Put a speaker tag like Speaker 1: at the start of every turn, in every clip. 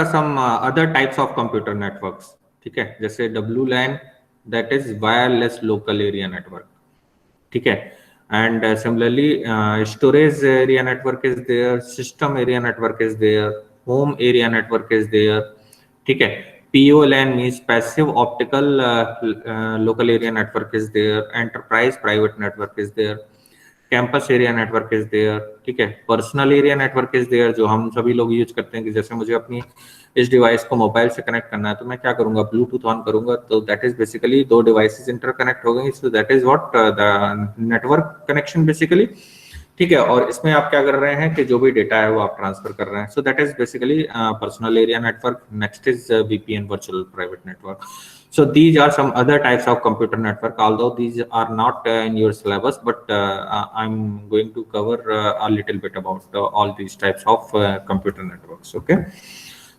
Speaker 1: some other types of computer networks. ठीक है, जैसे WLAN, that is wireless local area network. ठीक है, and similarly storage area network is there, system area network is there, home area network is there. ठीक है, POLAN means passive optical local area network is there, enterprise private network is there, campus area network is there. ठीक है, personal area network is there, जो हम सभी लोग use करते हैं कि जैसे मुझे अपनी इस डिवाइस को मोबाइल से कनेक्ट करना है तो मैं क्या करूंगा, ब्लूटूथ ऑन करूंगा, तो दैट इज बेसिकली दो डिवाइसेस इंटरकनेक्ट हो गई, so that is what the network connection basically. ठीक है, और इसमें आप क्या कर रहे हैं कि जो भी डेटा है वो आप ट्रांसफर कर रहे हैं, so that is basically personal area network. Next is VPN, virtual private network. So these are some other types of computer network, although these are not in your syllabus, but I'm going to cover a little bit about all these types of computer networks. Okay,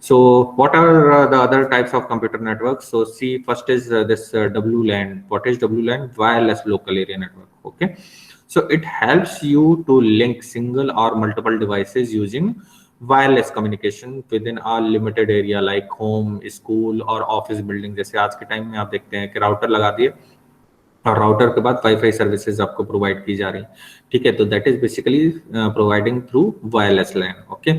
Speaker 1: so what are the other types of computer networks? So see, first is this WLAN. What is WLAN? Wireless local area network. Okay, so it helps you to link single or multiple devices using wireless communication within a limited area like home, school और office building. जैसे आज के time में आप देखते हैं कि router लगा दिए और राउटर के बाद वाईफाई सर्विसेज आपको प्रोवाइड की जा रही. ठीक है, तो that is basically providing through wireless LAN. Okay,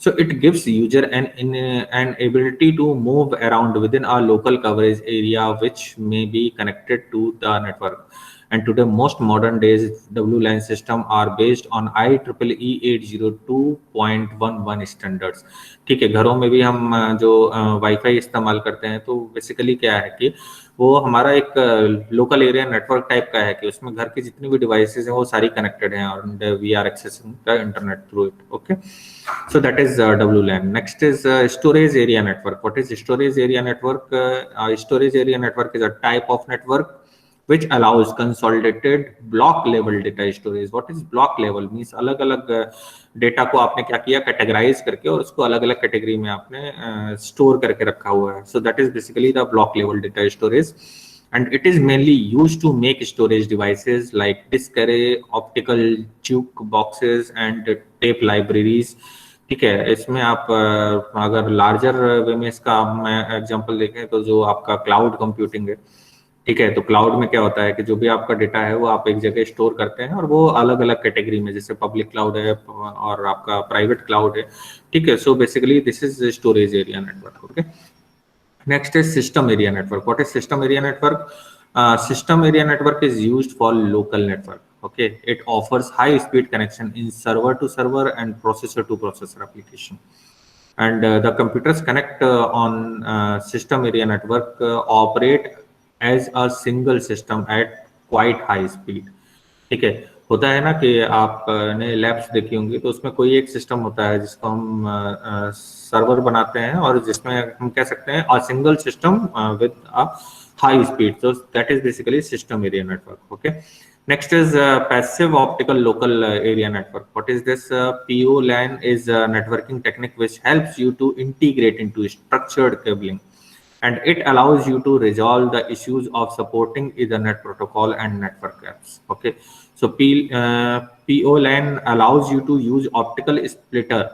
Speaker 1: so it gives user an ability to move around within a local coverage area which may be connected to the network. And today most modern days WLAN system are based on IEEE 802.11 standards. ठीक है, घरों में भी हम जो wifi इस्तेमाल करते हैं तो बेसिकली क्या है कि वो हमारा एक लोकल एरिया नेटवर्क टाइप का है कि उसमें घर की जितनी भी डिवाइसेस हैं वो सारी कनेक्टेड हैं और we are accessing the internet through it. Okay, so that is WLAN. Next is storage area network. What is storage area network? Storage area network is a type of network which allows consolidated block level data storage. What is block level? means अलग अलग data को आपने क्या किया, categorise करके और उसको अलग अलग कैटेगरी में आपने स्टोर करके रखा हुआ है. So that is basically the block level data storage. And it is mainly used to make storage devices like disk array, optical juke boxes and tape libraries. ठीक है, इसमें आप अगर लार्जर वे में इसका मैं एग्जांपल देखें तो जो आपका क्लाउड कंप्यूटिंग है. ठीक है, तो क्लाउड में क्या होता है कि जो भी आपका डेटा है वो आप एक जगह स्टोर करते हैं और वो अलग अलग कैटेगरी में, जैसे पब्लिक क्लाउड है और आपका प्राइवेट क्लाउड है. ठीक है, so basically this is storage area network. Okay, next is system area network. What is system area network? System area network is used for local network. Okay, it offers high speed connection in server to server and processor to processor application. And the computers connect on system area network operate as a single system at quite high speed. ठीक है, होता है ना कि आपने labs देखी होंगी तो उसमें कोई एक सिस्टम होता है जिसको हम सर्वर बनाते हैं और जिसमें हम कह सकते हैं a single system with a high speed. So that is basically system area network. Okay, next is passive optical local area network. What is this? POLAN is a networking technique which helps you to integrate into structured cabling, and it allows you to resolve the issues of supporting Ethernet protocol and network apps. Okay, so POLAN allows you to use optical splitter.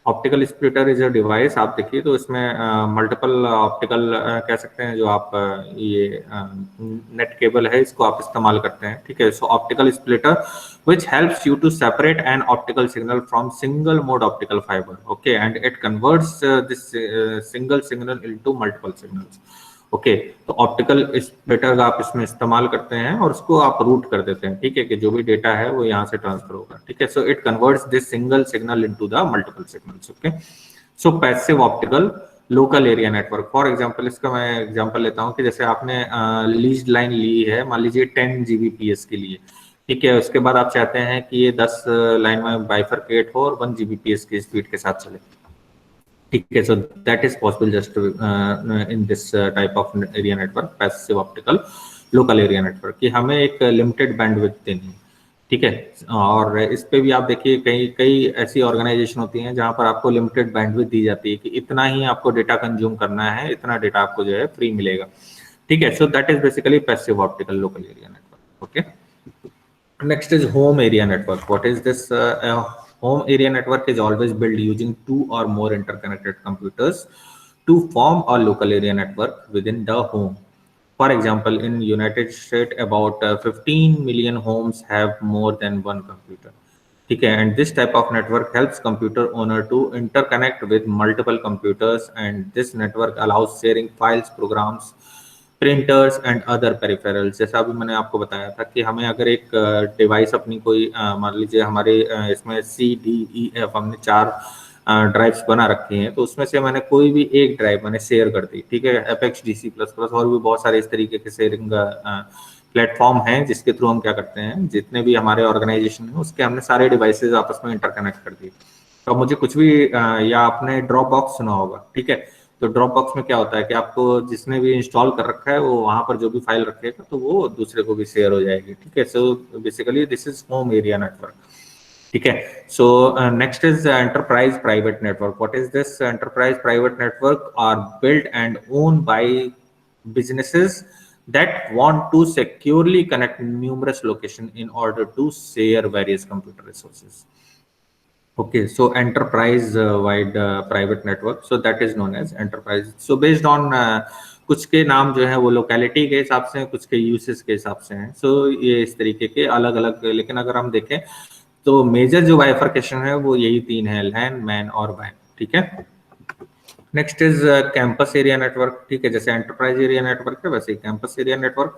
Speaker 1: Optical splitter is a device. आप देखिए तो इसमें multiple optical कह सकते हैं जो आप ये नेट केबल है इसको आप इस्तेमाल करते हैं. ठीक है, so optical splitter which helps you to separate an optical signal from single mode optical fiber. Okay, and it converts this single signal into multiple signals. Okay, तो ऑप्टिकल स्प्लिटर का आप इसमें इस्तेमाल करते हैं और उसको आप रूट कर देते हैं. ठीक है, कि जो भी डेटा है वो यहाँ से ट्रांसफर होगा. ठीक है, so it converts this single signal into the multiple signals. Okay, so passive optical local area network. For example इसका मैं एग्जांपल लेता हूँ कि जैसे आपने लीज लाइन ली है, मान लीजिए 10 Gbps के लिए. ठीक है, उसके बाद आप चाहते हैं कि ये 10 लाइन में बाइफरकेट हो और 1 Gbps की स्पीड के साथ चले. ठीक है, so that is possible just in this type of area network, passive optical local area network, कि हमें एक लिमिटेड बैंडविड्थ देनी है. ठीक है, और इस पे भी आप देखिए कई ऐसी ऑर्गेनाइजेशन होती हैं जहां पर आपको लिमिटेड बैंडविड्थ दी जाती है कि इतना ही आपको डेटा कंज्यूम करना है, इतना डेटा आपको जो है फ्री मिलेगा. ठीक है, so that is basically passive optical local area network. Okay, next is home area network. What is this home area network is always built using 2 or more interconnected computers to form a local area network within the home. For example, in United States, about 15 million homes have more than one computer. ठीक है, and this type of network helps computer owner to interconnect with multiple computers, and this network allows sharing files, programs, printers and other peripherals. जैसा अभी मैंने आपको बताया था कि हमें अगर एक डिवाइस अपनी कोई मान लीजिए हमारे इसमें C, D, E, F हमने 4 ड्राइव्स बना रखी हैं, तो उसमें से मैंने कोई भी एक ड्राइव मैंने शेयर कर दी, ठीक है, FXDC++ और भी बहुत सारे इस तरीके के शेयरिंग प्लेटफॉर्म हैं जिसके थ्रू हम क्या करते हैं, जितने भी हमारे ऑर्गेनाइजेशन है उसके हमने सारे डिवाइसेज आपस में इंटरकनेक्ट कर दिए। तो मुझे कुछ भी या आपने ड्रॉप बॉक्स सुना होगा, ठीक है, तो ड्रॉप बॉक्स में क्या होता है कि आपको जिसने भी इंस्टॉल कर रखा है वो वहां पर जो भी फाइल रखेगा तो वो दूसरे को भी शेयर हो जाएगी, ठीक है। So basically this is home area network, ठीक है। So next is enterprise private network. What is this? Enterprise private network are build and own by businesses that want to securely connect numerous locations in order to share various computer resources. Okay, so enterprise wide private network, so that is known as enterprise. So based on कुछ के नाम जो है वो locality के हिसाब से हैं, कुछ के यूसेस के हिसाब से हैं। सो ये इस तरीके के अलग अलग, लेकिन अगर हम देखें तो मेजर जो बाइफर्केशन है वो यही 3 है, लैन, मैन और वैन, ठीक है। Next is campus area network, ठीक है, जैसे एंटरप्राइज एरिया नेटवर्क है वैसे ही campus area network.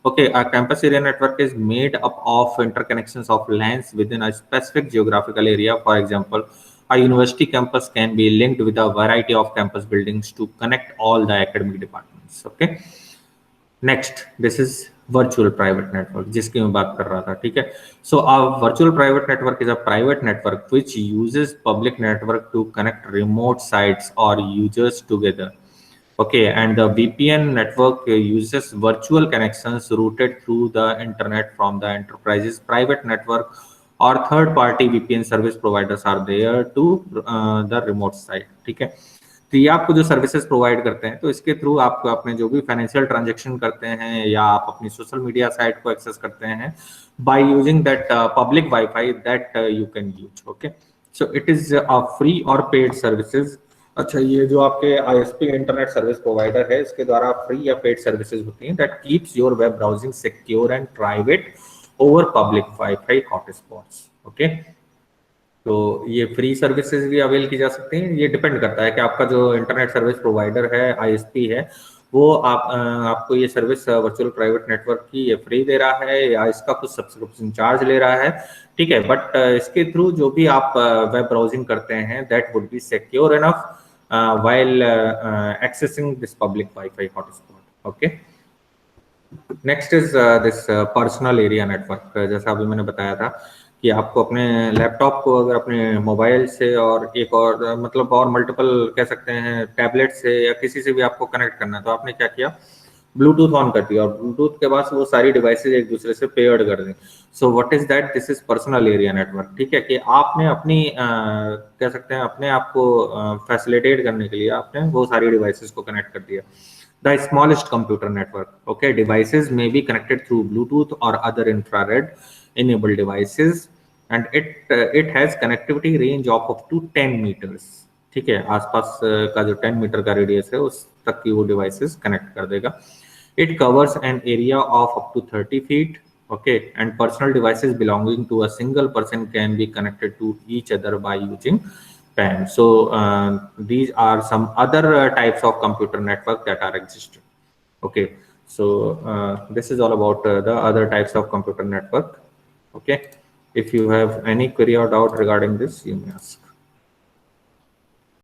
Speaker 1: Okay, a campus area network is made up of interconnections of LANs within a specific geographical area. For example, a university campus can be linked with a variety of campus buildings to connect all the academic departments. Okay. Next, this is virtual private network, जिसकी मैं बात कर रहा था, ठीक है। So a virtual private network is a private network which uses public network to connect remote sites or users together. Okay, and the VPN network uses virtual connections routed through the internet from the enterprise's private network, or third-party VPN service providers are there to the remote site, ठीक है। तो ये आपको जो services provide करते हैं, तो इसके थ्रू आप अपने जो भी फाइनेंशियल ट्रांजेक्शन करते हैं या आप अपनी सोशल मीडिया साइट को एक्सेस करते हैं by using that public wifi that you can use. Okay, so it is a free और पेड सर्विसेज। अच्छा, ये जो आपके आईएसपी इंटरनेट सर्विस प्रोवाइडर है, इसके द्वारा फ्री या पेड सर्विसेज होती हैं that keeps your web browsing secure and private over public wifi hotspots. Okay, तो ये फ्री सर्विसेज भी अवेल की जा सकती हैं। ये डिपेंड करता है कि आपका जो इंटरनेट सर्विस प्रोवाइडर है, आईएसपी है, वो आपको ये सर्विस वर्चुअल प्राइवेट नेटवर्क की ये फ्री दे रहा है या इसका कुछ सब्सक्रिप्शन चार्ज ले रहा है, ठीक है। बट इसके थ्रू जो भी आप वेब ब्राउजिंग करते हैं that would be secure enough while accessing this public Wi-Fi hotspot. Okay. Next is this personal area network. जैसा अभी मैंने बताया था कि आपको अपने लैपटॉप को अगर अपने मोबाइल से और एक और मतलब और मल्टीपल कह सकते हैं टैबलेट से या किसी से भी आपको कनेक्ट करना है, तो आपने क्या किया, ब्लूटूथ ऑन कर दिया और ब्लूटूथ के बाद वो सारी डिवाइसेज एक दूसरे से पेयर्ड कर दें। So what is that? This is personal area network, ठीक है, कि आपने अपनी कह सकते हैं अपने आप को फैसिलिटेट करने के लिए आपने वो सारी डिवाइसेज को कनेक्ट कर दिया। The smallest computer network. Okay, devices may be connected through Bluetooth or other infrared enabled devices, and it has connectivity range of up to 10 meters. ठीक है, आसपास का जो 10 मीटर का रेडियस है उस तक की वो डिवाइसेस कनेक्ट कर देगा। It covers an area of up to 30 feet. Okay, and personal devices belonging to a single person can be connected to each other by using PAN. So these are some other types of computer network that are existed. Okay, so this is all about the other types of computer network. Okay, if you have any query or doubt regarding this, you may ask.